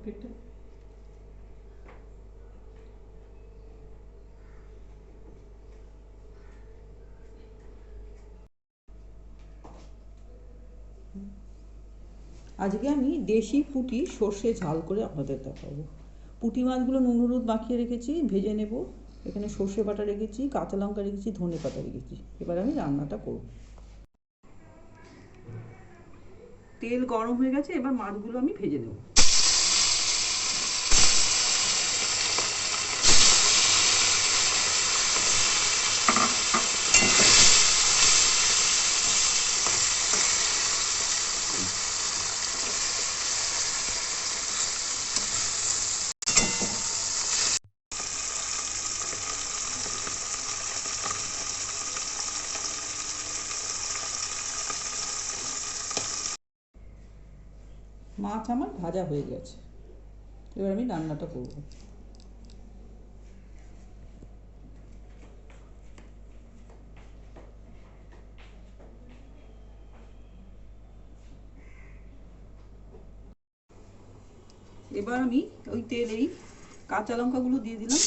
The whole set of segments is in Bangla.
পেটটা আজকে আমি দেশি পুঁটি সর্ষে ঝাল করে আপনাদের দেখাবো। পুঁটি মাছগুলো নুন হলুদ মাখিয়ে রেখেছি, ভেজে নেব। এখানে সর্ষে বাটা রেখেছি, কাঁচা লঙ্কা রেখেছি, ধনে পাতা রেখেছি। এবার আমি রান্নাটা করব। তেল গরম হয়ে গেছে, এবার মাছগুলো আমি ভেজে নেব। মাছ আমার ভাজা হয়ে গেছে, এবার আমি রান্নাটা করব। এবার আমি ওই তেলেই কাঁচা লঙ্কাগুলো দিয়ে দিলাম,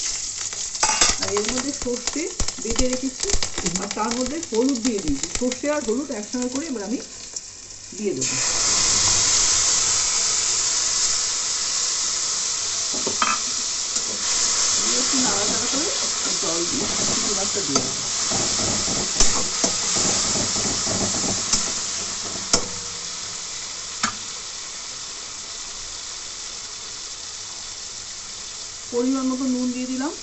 আর এর মধ্যে সর্ষে বেটে রেখেছি, আর তার মধ্যে হলুদ দিয়ে দিয়েছি। সর্ষে আর হলুদ একসঙ্গে করে এবার আমি দিয়ে দেবো। একটু নাড়াচাড়া করে জল দিয়ে মাছটা দিয়ে দেবো। পরিমাণ মতো নুন দিয়ে দিলাম।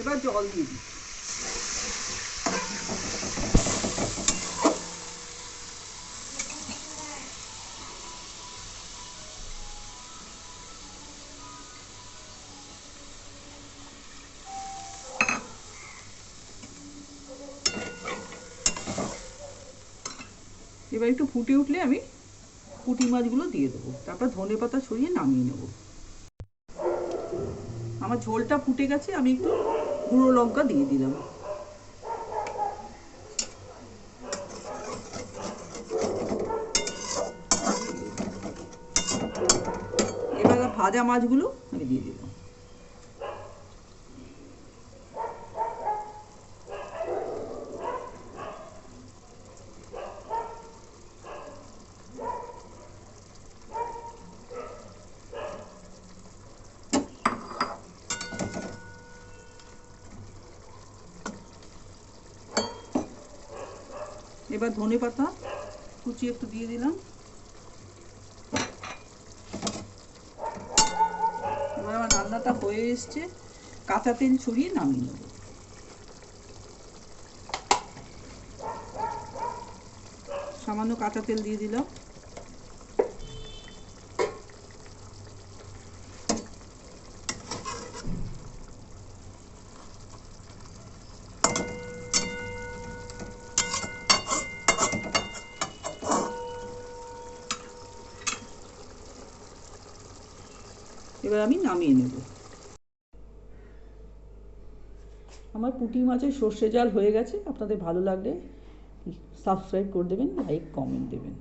এবার জল দিয়ে দিই। এবার একটু ফুটে উঠলে আমি পুঁটি মাছগুলো দিয়ে দেবো, তারপর ধনে পাতা ছড়িয়ে নামিয়ে নেব। আমার ঝোলটা ফুটে গেছে, আমি একটু গুঁড়ো লঙ্কা দিয়ে দিলাম। এবার ভাজা মাছগুলো আমি দিয়ে দিলাম। এবার ধনে পাতা কুচি একটু দিয়ে দিলাম। এবার আমার রান্নাটা হয়ে এসছে, কাঁচা তেল ছড়িয়ে নামিয়ে নেব। সামান্য কাঁচা তেল দিয়ে দিলাম। এবার আমি নামিয়ে নেব। আমার পুঁটি মাছের সর্ষে ঝাল হয়ে গেছে। আপনাদের ভালো লাগলে সাবস্ক্রাইব করে দেবেন, লাইক কমেন্ট দেবেন।